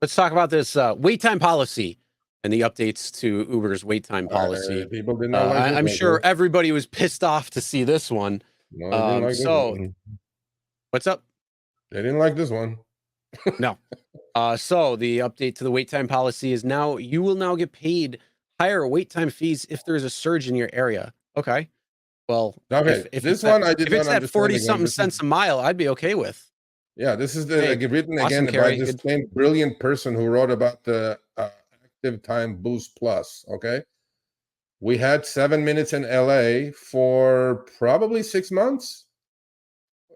Let's talk about this wait time policy and the updates to Uber's wait time policy. People did not like this I'm one, sure Chris. everybody was pissed off to see this one. No, they didn't like this one. What's up? They didn't like this one. No. So the update to the wait time policy is now you will now get paid higher wait time fees if there's a surge in your area. Okay. Well, okay, if this it's one that, I did if not it's that understand. 40 something cents a mile, I'd be okay with. Yeah, this is the Hey, written awesome, again Carrie. by this same brilliant person who wrote about the Active Time Boost Plus. Okay, we had 7 minutes in LA for probably 6 months,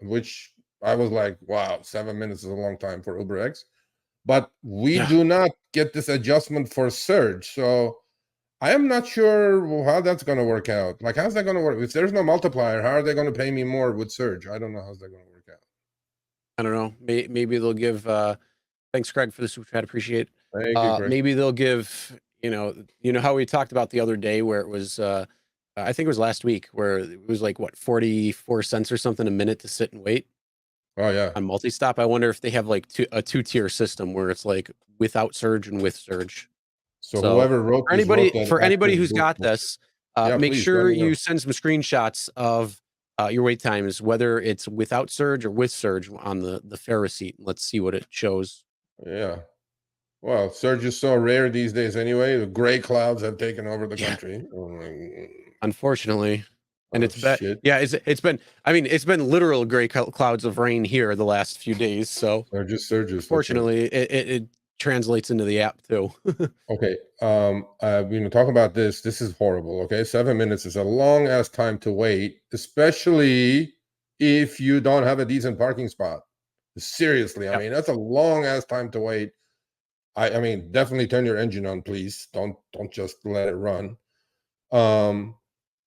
which I was like, wow, 7 minutes is a long time for UberX. But we do not get this adjustment for surge. So I am not sure how that's going to work out. Like, how's that going to work? If there's no multiplier, how are they going to pay me more with surge? I don't know how's that going to work out. I don't know. Maybe they'll give. Thanks, Craig, for the super chat. Appreciate. Thank you, Craig. Maybe they'll give. You know how we talked about the other day where it was. I think it was last week where it was like what 44 cents or something a minute to sit and wait. Oh yeah. On multi-stop. I wonder if they have like a two-tier system where it's like without surge and with surge. So whoever wrote for anybody who's got this, make sure you send some screenshots of your wait times, whether it's without surge or with surge on the fare receipt. Let's see what it shows. Yeah. Well, surge is so rare these days anyway. The gray clouds have taken over the country. Unfortunately. And it's been literal gray clouds of rain here the last few days. So surges. Fortunately, it translates into the app too. Okay. Talk about this. This is horrible. Okay. 7 minutes is a long ass time to wait, especially if you don't have a decent parking spot. Seriously. I mean, that's a long ass time to wait. I mean, definitely turn your engine on, please. Don't just let it run.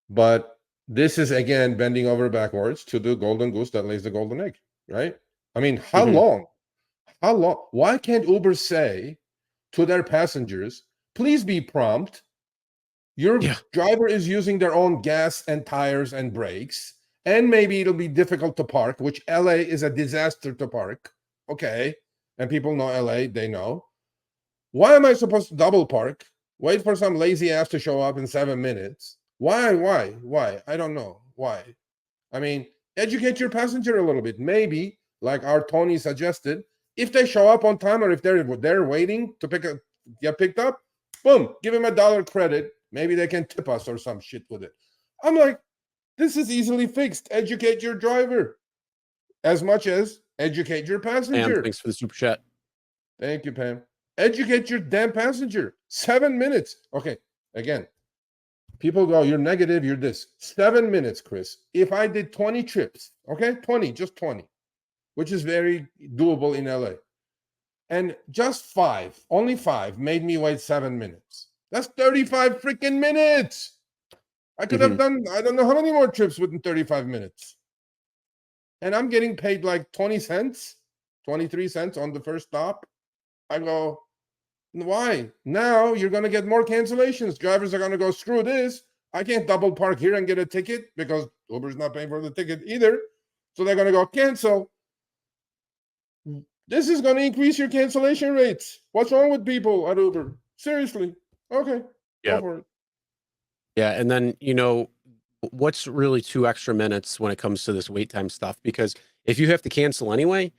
But this is again bending over backwards to the golden goose that lays the golden egg, right? I mean, how long? How long? Why can't Uber say to their passengers, please be prompt. Your driver is using their own gas and tires and brakes, and maybe it'll be difficult to park, which LA is a disaster to park. Okay. And people know LA, they know. Why am I supposed to double park? Wait for some lazy ass to show up in 7 minutes. Why? I don't know. Why? I mean, educate your passenger a little bit. Maybe, like our Tony suggested, if they show up on time or if they're waiting to get picked up, boom, give them $1 credit. Maybe they can tip us or some shit with it. I'm like, this is easily fixed. Educate your driver as much as educate your passenger. Pam, thanks for the super chat. Thank you, Pam. Educate your damn passenger. 7 minutes. Okay, again, people go, you're negative, you're this. 7 minutes, Chris. If I did 20 trips, okay, 20, just 20, which is very doable in LA. And just only five made me wait 7 minutes. That's 35 freaking minutes. I could have done, I don't know how many more trips within 35 minutes. And I'm getting paid like 20 cents, 23 cents on the first stop. I go, why? Now you're going to get more cancellations. Drivers are going to go, screw this. I can't double park here and get a ticket because Uber's not paying for the ticket either. So they're going to go cancel. This is going to increase your cancellation rates. What's wrong with people at Uber? Seriously. Okay. Go for it. Yeah. And then, what's really 2 extra minutes when it comes to this wait time stuff? Because if you have to cancel anyway,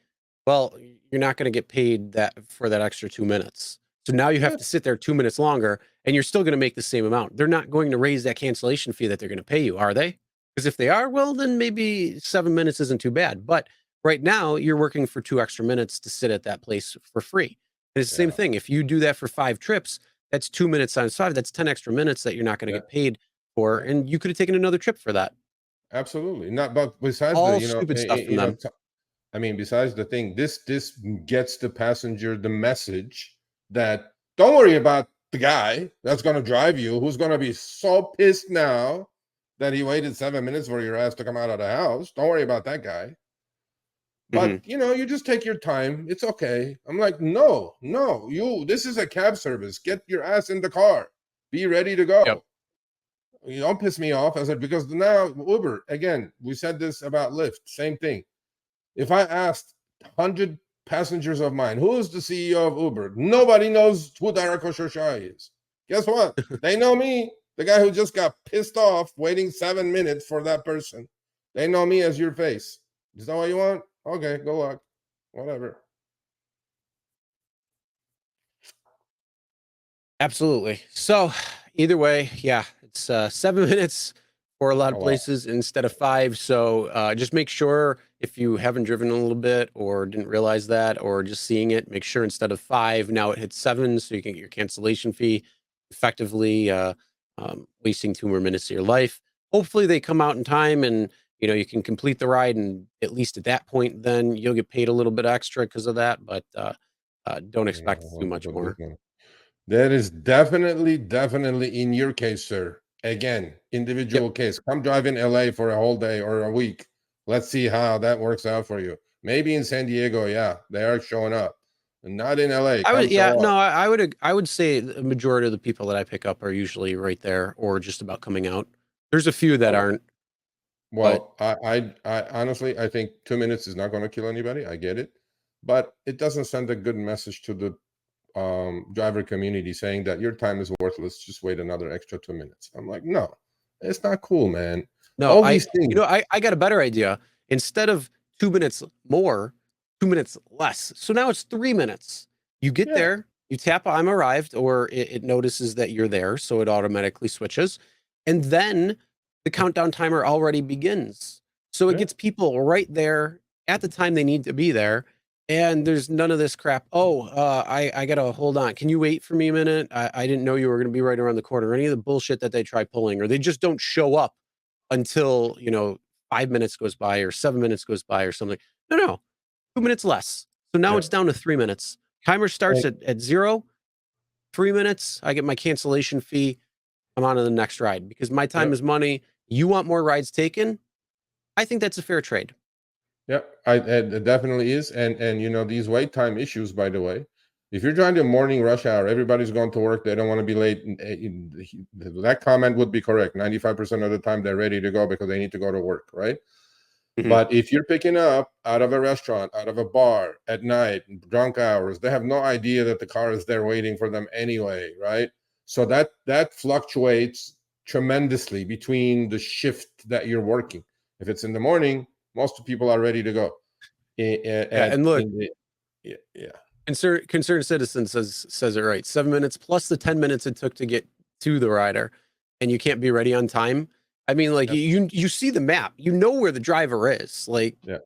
well, you're not going to get paid for that extra 2 minutes. So now you have to sit there 2 minutes longer and you're still going to make the same amount. They're not going to raise that cancellation fee that they're going to pay you, are they? Because if they are, well, then maybe 7 minutes isn't too bad. But right now you're working for 2 extra minutes to sit at that place for free. And it's the same thing. If you do that for 5 trips, that's 2 minutes times 5. That's 10 extra minutes that you're not going to get paid for. And you could have taken another trip for that. Absolutely. But besides all stupid stuff from them. I mean, besides the thing, this gets the passenger the message that don't worry about the guy that's going to drive you, who's going to be so pissed now that he waited 7 minutes for your ass to come out of the house. Don't worry about that guy. But, you just take your time. It's okay. I'm like, no, this is a cab service. Get your ass in the car. Be ready to go. Yep. You don't piss me off. I said, because now Uber, again, we said this about Lyft, same thing. If I asked 100 passengers of mine, who's the CEO of Uber? Nobody knows who Dara Khosrowshahi is. Guess what? They know me, the guy who just got pissed off waiting 7 minutes for that person. They know me as your face. Is that what you want? Okay, good luck. Whatever. Absolutely. So either way, yeah, it's 7 minutes for a lot A of lot. places instead of 5. So just make sure if you haven't driven in a little bit or didn't realize that, or just seeing it, make sure instead of 5, now it hits 7, so you can get your cancellation fee, effectively wasting 2 more minutes of your life. Hopefully they come out in time, and you can complete the ride, and at least at that point, then you'll get paid a little bit extra because of that. But don't Yeah, expect I too want to much put this more. one. That is definitely in your case, sir. Again, Yep. individual case. Come drive in LA for a whole day or a week. Let's see how that works out for you. Maybe in San Diego, yeah, they are showing up. And not in LA. I Come would, show yeah, up. no, I would say the majority of the people that I pick up are usually right there or just about coming out. There's a few that Oh, aren't, but well, I honestly, I think 2 minutes is not going to kill anybody. I get it, but it doesn't send a good message to the driver community saying that your time is worthless. Just wait another extra 2 minutes. I'm like, no, it's not cool, man. no, All these things. I got a better idea. Instead of 2 minutes more, 2 minutes less. So now it's 3 minutes. You get Yeah, there, you tap I'm arrived, or it notices that you're there, so it automatically switches. And then the countdown timer already begins. So it yeah. gets people right there at the time they need to be there. And there's none of this crap. Oh, I gotta hold on. Can you wait for me a minute? I didn't know you were gonna be right around the corner. Any of the bullshit that they try pulling, or they just don't show up until 5 minutes goes by or 7 minutes goes by or something. No, no, 2 minutes less. So now Yeah. it's down to 3 minutes. Timer starts And at 0. 3 minutes. I get my cancellation fee. I'm on to the next ride because my time yep, is money. You want more rides taken? I think that's a fair trade. yep. It definitely is. And these wait time issues, by the way, if you're trying to morning rush hour, everybody's going to work. They don't want to be late. That comment would be correct. 95% of the time they're ready to go because they need to go to work, right? Mhm. But if you're picking up out of a restaurant, out of a bar at night, drunk hours, they have no idea that the car is there waiting for them anyway, right? So that fluctuates tremendously between the shift that you're working. If it's in the morning, most people are ready to go. Yeah, At and look, in the Yeah, yeah, concerned citizen says it right. 7 minutes plus the 10 minutes it took to get to the rider, and you can't be ready on time. I mean, like yep, you see the map, you know where the driver is. Like, yeah,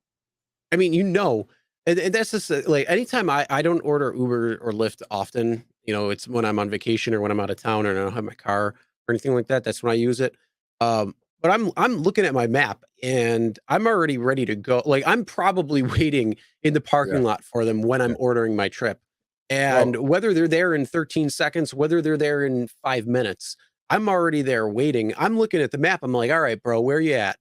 I mean, and that's just like anytime I don't order Uber or Lyft often. It's when I'm on vacation or when I'm out of town and I don't have my car or anything like that. That's when I use it. But I'm looking at my map and I'm already ready to go. Like I'm probably waiting in the yeah, parking lot for them when yeah. I'm ordering my trip. And Well, whether they're there in 13 seconds, whether they're there in 5 minutes, I'm already there waiting. I'm looking at the map. I'm like, all right, bro, where you at? yep.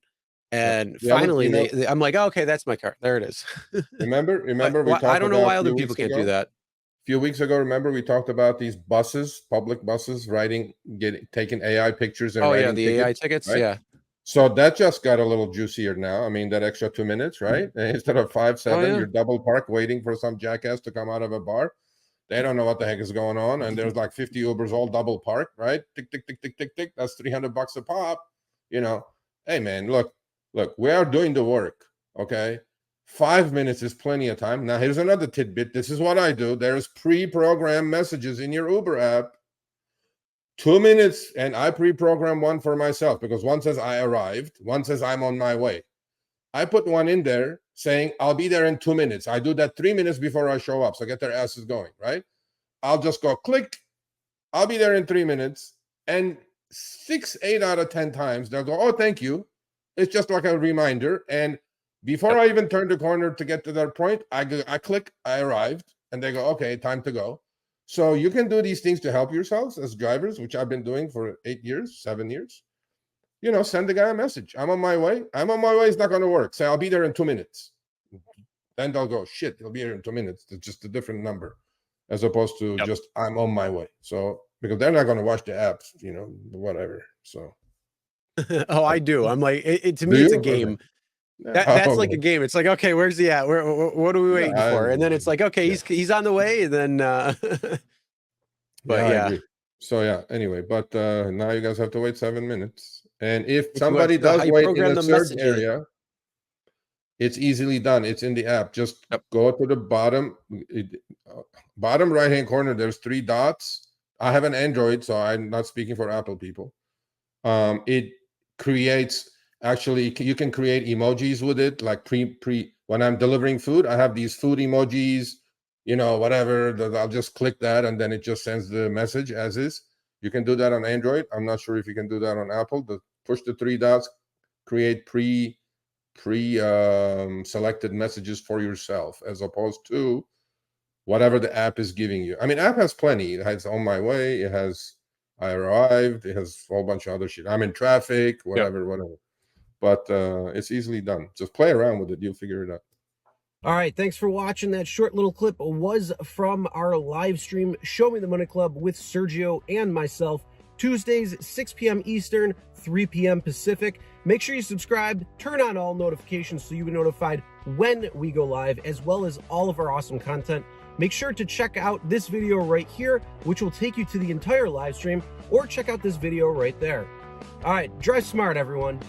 And The other, finally, I'm like, "Oh, okay, that's my car. There it is." But remember we why I talked don't know about why a other few people weeks can't do ago. that. Few weeks ago, remember we talked about these buses, public buses, writing, getting taking AI pictures and Oh, yeah, writing the AI tickets, tickets, right? yeah. So that just got a little juicier now. I mean, that extra 2 minutes, right? Instead of five, Oh, 7, yeah. you're double parked waiting for some jackass to come out of a bar. They don't know what the heck is going on, and there's like 50 Ubers all double parked, right? Tick, tick, tick, tick, tick, tick. That's $300 a pop. You know, hey man, look, we are doing the work. Okay, 5 minutes is plenty of time. Now here's another tidbit. This is what I do. There's pre-programmed messages in your Uber app. 2 minutes, and I pre-program one for myself because one says I arrived, one says I'm on my way. I put one in there saying I'll be there in 2 minutes. I do that 3 minutes before I show up, so get their asses going, right? I'll just go click. I'll be there in 3 minutes, and 8 out of 10 times they'll go, "Oh, thank you." It's just like a reminder, and before Yep. I even turn the corner to get to that point, I click, I arrived, and they go, "Okay, time to go." So you can do these things to help yourselves as drivers, which I've been doing for 8 years, 7 years. Send the guy a message. I'm on my way. I'm on my way. It's not going to work. Say I'll be there in 2 minutes. Then they'll go, shit, he'll be here in 2 minutes. It's just a different number, as opposed to Yep. just I'm on my way. So because they're not going to watch the apps, whatever. So Oh, I do. I'm like, to do me, it's a you? Okay. game. That's like a Oh, game. It's like, okay, where's he at? What are we waiting yeah, for? And then it's like, okay, yeah, he's on the way. And then, yeah, but I yeah, agree. So yeah, anyway, but now you guys have to wait 7 minutes. And if if you want somebody to, how does you wait in program a the search messages. area, it's easily done. It's in the app. Just Yep. go to the bottom, bottom right hand corner. There's 3 dots. I have an Android, so I'm not speaking for Apple people. It creates, actually you can create emojis with it, like when I'm delivering food, I have these food emojis, whatever. I'll just click that, and then it just sends the message as is. You can do that on Android. I'm not sure if you can do that on Apple. Push the 3 dots, create pre selected messages for yourself, as opposed to whatever the app is giving you. I mean, app has plenty. It has On My Way, it has I Arrived, it has a whole bunch of other shit. I'm in traffic, Yep. whatever. But it's easily done. Just play around with it, you'll figure it out. All right, thanks for watching. That short little clip was from our live stream, Show Me the Money Club, with Sergio and myself, Tuesdays, 6 p.m. Eastern, 3 p.m. Pacific. Make sure you subscribe, turn on all notifications so you'll be notified when we go live, as well as all of our awesome content. Make sure to check out this video right here, which will take you to the entire live stream, or check out this video right there. All right, drive smart, everyone.